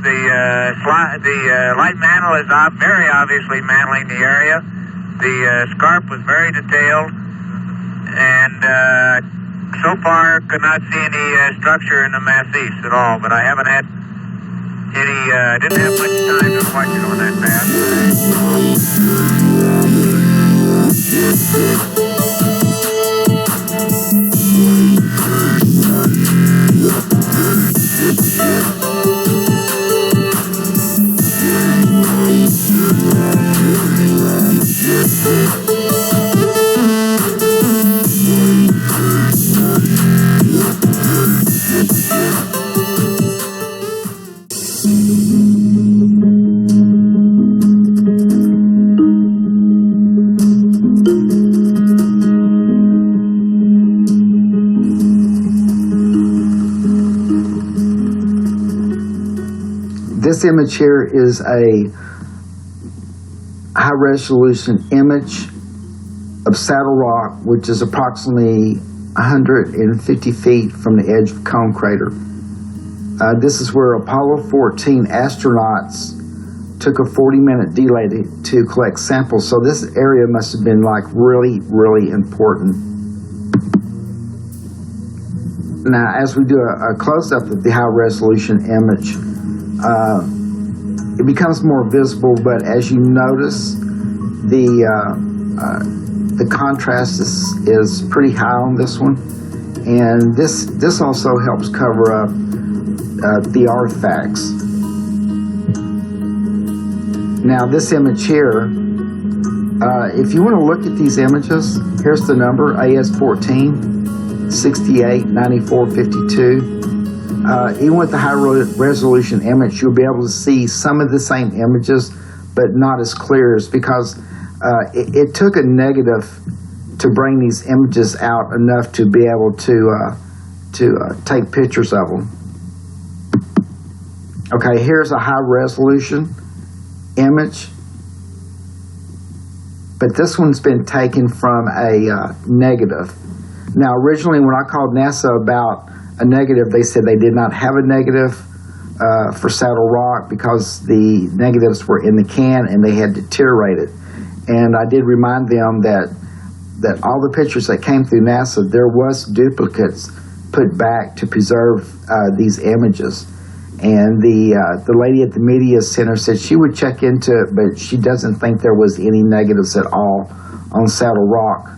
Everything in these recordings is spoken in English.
the light mantle is very obviously mantling the area. The scarp was very detailed, and so far could not see any structure in the massif at all. But I haven't had any. Didn't have much time to watch it on that This image here is a high-resolution image of Saddle Rock, which is approximately 150 feet from the edge of Cone Crater. This is where Apollo 14 astronauts took a 40-minute delay to collect samples, so this area must have been like really, really important. Now, as we do a close-up of the high-resolution image, it becomes more visible, but as you notice, the contrast is pretty high on this one, and this also helps cover up the artifacts. Now, this image here, if you want to look at these images, here's the number AS14 68 94 52. Even with the high-resolution image, you'll be able to see some of the same images, but not as clear, because it took a negative to bring these images out enough to be able to take pictures of them. Okay, here's a high-resolution image, but this one's been taken from a negative. Now, originally, when I called NASA about a negative, they said they did not have a negative for Saddle Rock because the negatives were in the can and they had deteriorated. And I did remind them that all the pictures that came through NASA, there was duplicates put back to preserve these images. And the lady at the media center said she would check into it, but she doesn't think there was any negatives at all on Saddle Rock.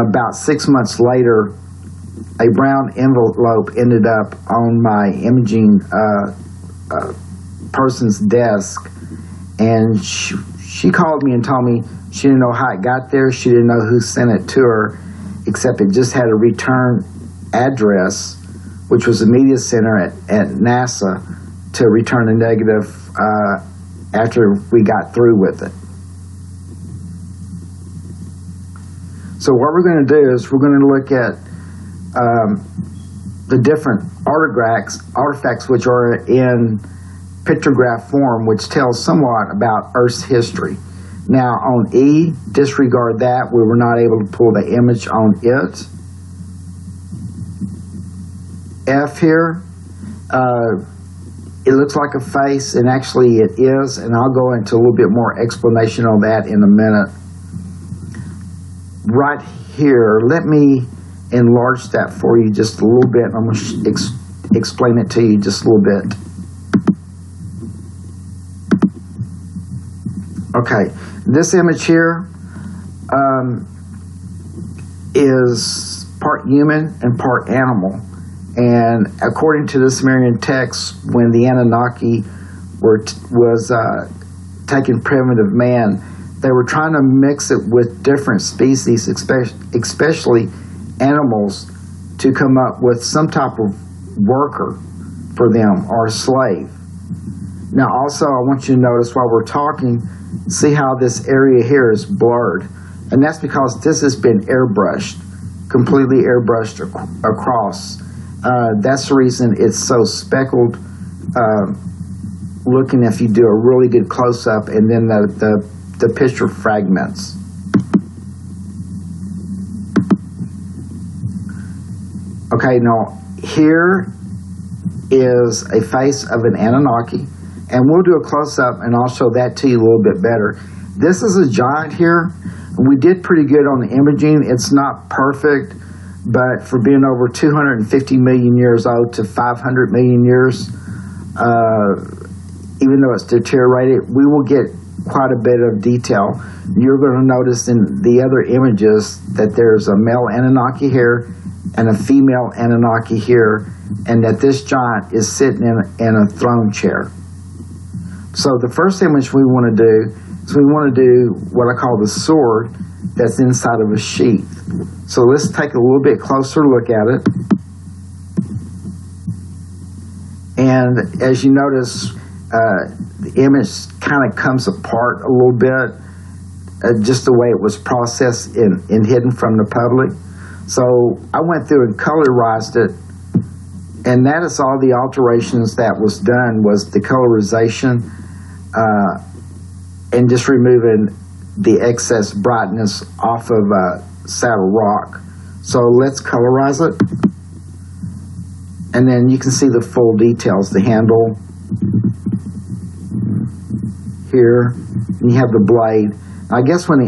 About 6 months later, a brown envelope ended up on my imaging person's desk, and she called me and told me she didn't know how it got there. She didn't know who sent it to her, except it just had a return address, which was the media center at NASA, to return a negative after we got through with it. So what we're going to do is we're going to look at the different artifacts which are in pictograph form, which tells somewhat about Earth's history. Now on E, disregard that. We were not able to pull the image on it. F here, it looks like a face, and actually it is, and I'll go into a little bit more explanation on that in a minute. Right here, let me enlarge that for you just a little bit. I'm going to explain it to you just a little bit. Okay, this image here is part human and part animal. And according to the Sumerian text, when the Annunaki was taking primitive man, they were trying to mix it with different species, especially animals, to come up with some type of worker for them, or a slave. Now also, I want you to notice while we're talking, see how this area here is blurred. And that's because this has been airbrushed, completely airbrushed across. That's the reason it's so speckled looking if you do a really good close-up, and then the picture fragments. Okay, now here is a face of an Annunaki, And we'll do a close-up, and I'll show that to you a little bit better. This is a giant here. We did pretty good on the imaging. It's not perfect, but for being over 250 million years old to 500 million years, even though it's deteriorated, we will get quite a bit of detail. You're going to notice in the other images that there's a male Annunaki here and a female Annunaki here, and that this giant is sitting in a throne chair. So the first image we want to do is we want to do what I call the sword that's inside of a sheath. So let's take a little bit closer look at it. And as you notice, the image kind of comes apart a little bit, just the way it was processed and hidden from the public. So I went through and colorized it, and that is all the alterations that was done, was the colorization and just removing the excess brightness off of Saddle Rock. So let's colorize it. And then you can see the full details, the handle here, and you have the blade. I guess when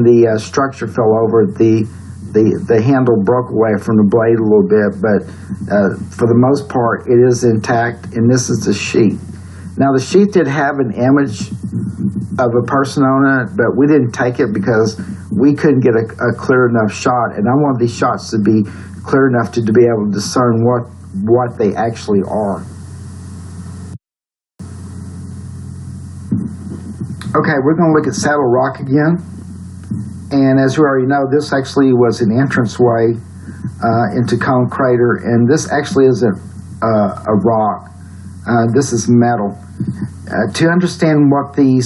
the structure fell over, the handle broke away from the blade a little bit, but for the most part, it is intact, and this is the sheath. Now, the sheath did have an image of a person on it, but we didn't take it because we couldn't get a clear enough shot, and I want these shots to be clear enough to be able to discern what they actually are. Okay, we're going to look at Saddle Rock again. And as we already know, this actually was an entranceway into Cone Crater, and this actually isn't a rock. This is metal. To understand what the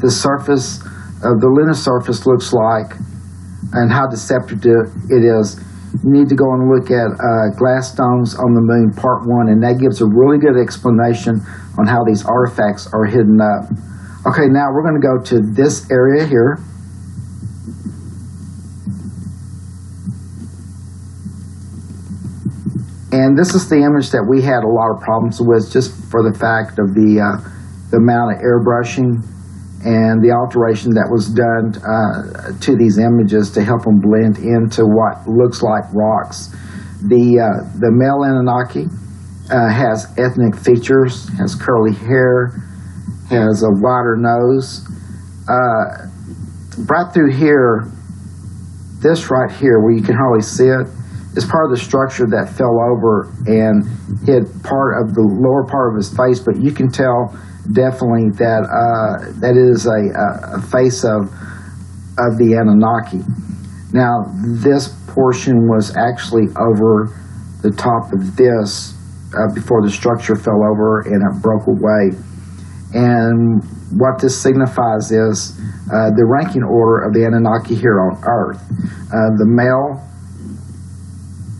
surface of the lunar surface looks like and how deceptive it is, you need to go and look at Glass Stones on the Moon Part 1, and that gives a really good explanation on how these artifacts are hidden up. Okay, now we're going to go to this area here. And this is the image that we had a lot of problems with, just for the fact of the amount of airbrushing and the alteration that was done to these images to help them blend into what looks like rocks. The male Annunaki has ethnic features, has curly hair, has a wider nose. Right through here, this right here, where you can hardly see it, is part of the structure that fell over and hid part of the lower part of his face, but you can tell definitely that that is a face of the Annunaki. Now, this portion was actually over the top of this before the structure fell over and it broke away. And what this signifies is the ranking order of the Annunaki here on Earth. The male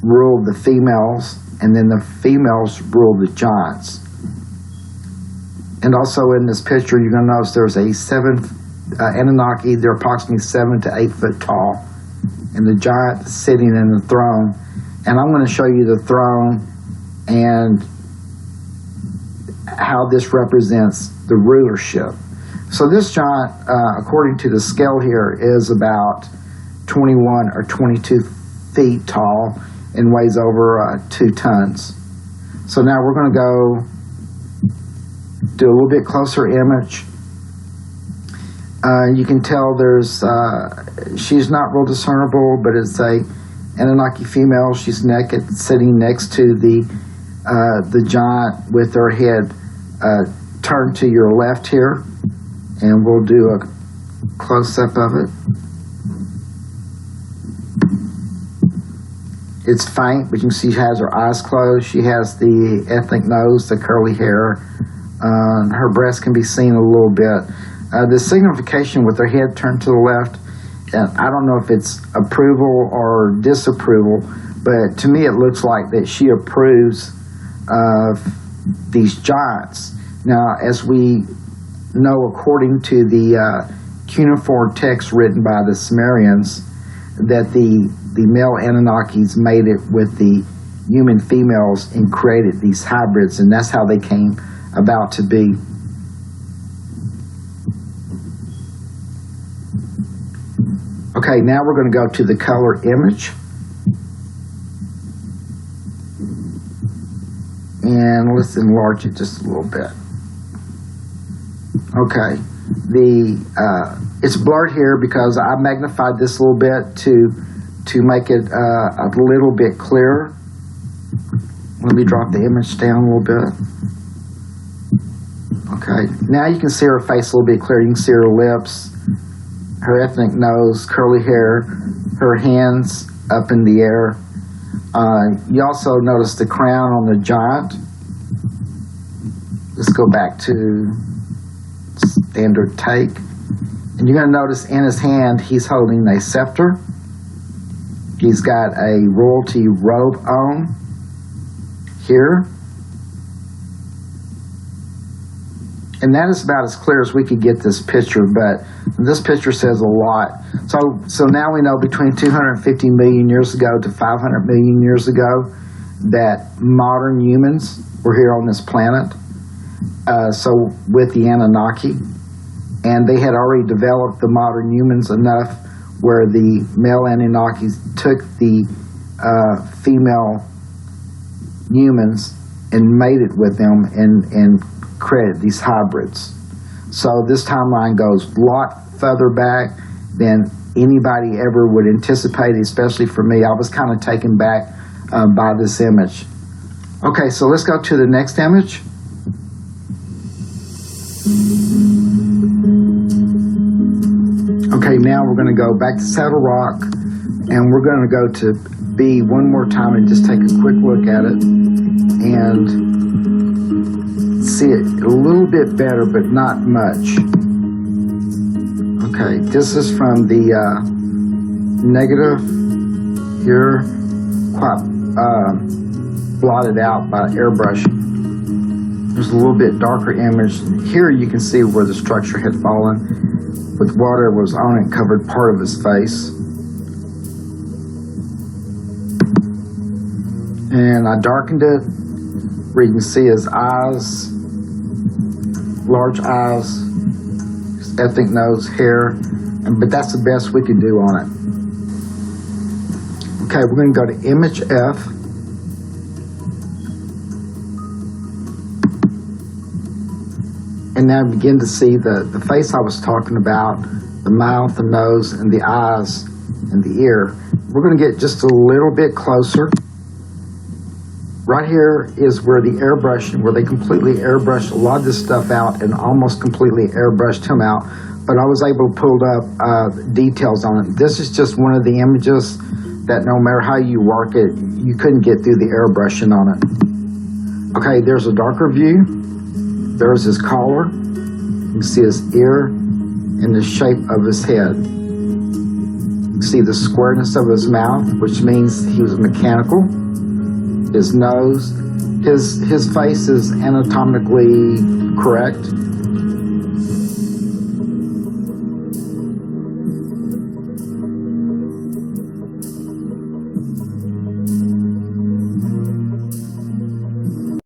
ruled the females, and then the females ruled the giants. And also in this picture, you're going to notice there's a Annunaki. They're approximately 7 to 8 foot tall, and the giant sitting in the throne. And I'm going to show you the throne and how this represents the rulership. So this giant, according to the scale here, is about 21 or 22 feet tall and weighs over 2 tons. So now we're going to go do a little bit closer image. You can tell there's she's not real discernible, but it's a Annunaki female. She's naked, sitting next to the giant with her head turned to your left here, and we'll do a close-up of it. It's faint, but you can see she has her eyes closed. She has the ethnic nose, the curly hair. Her breast can be seen a little bit. The signification with her head turned to the left, and I don't know if it's approval or disapproval, but to me it looks like that she approves of these giants. Now, as we know, according to the cuneiform text written by the Sumerians, that the male Anunnakis made it with the human females and created these hybrids, and that's how they came about to be. Okay, now we're going to go to the color image. And let's enlarge it just a little bit. Okay, it's blurred here because I magnified this a little bit to make it a little bit clearer. Let me drop the image down a little bit. Okay, now you can see her face a little bit clearer. You can see her lips, her ethnic nose, curly hair, her hands up in the air. You also notice the crown on the giant. Let's go back to standard take. And you're going to notice in his hand he's holding a scepter. He's got a royalty robe on here. And that is about as clear as we could get this picture, but this picture says a lot. So now we know between 250 million years ago to 500 million years ago that modern humans were here on this planet. So with the Annunaki, and they had already developed the modern humans enough where the male Anunnakis took the female humans and mated with them and created these hybrids. So this timeline goes a lot further back than anybody ever would anticipate, especially for me. I was kind of taken back by this image. Okay, so let's go to the next image. Okay, now we're going to go back to Saddle Rock, and we're going to go to B one more time and just take a quick look at it and see it a little bit better, but not much. Okay, this is from the negative here, quite blotted out by airbrushing. There's a little bit darker image. Here you can see where the structure had fallen, with water was on it, covered part of his face. And I darkened it where you can see his eyes, large eyes, his ethnic nose, hair, but that's the best we could do on it. Okay, we're going to go to image F. And now begin to see the face I was talking about, the mouth, the nose, and the eyes, and the ear. We're going to get just a little bit closer. Right here is where the airbrushing, where they completely airbrushed a lot of this stuff out and almost completely airbrushed him out. But I was able to pull up details on it. This is just one of the images that no matter how you work it, you couldn't get through the airbrushing on it. Okay, there's a darker view. There's his collar. You can see his ear and the shape of his head. You can see the squareness of his mouth, which means he was mechanical. His nose, his face is anatomically correct.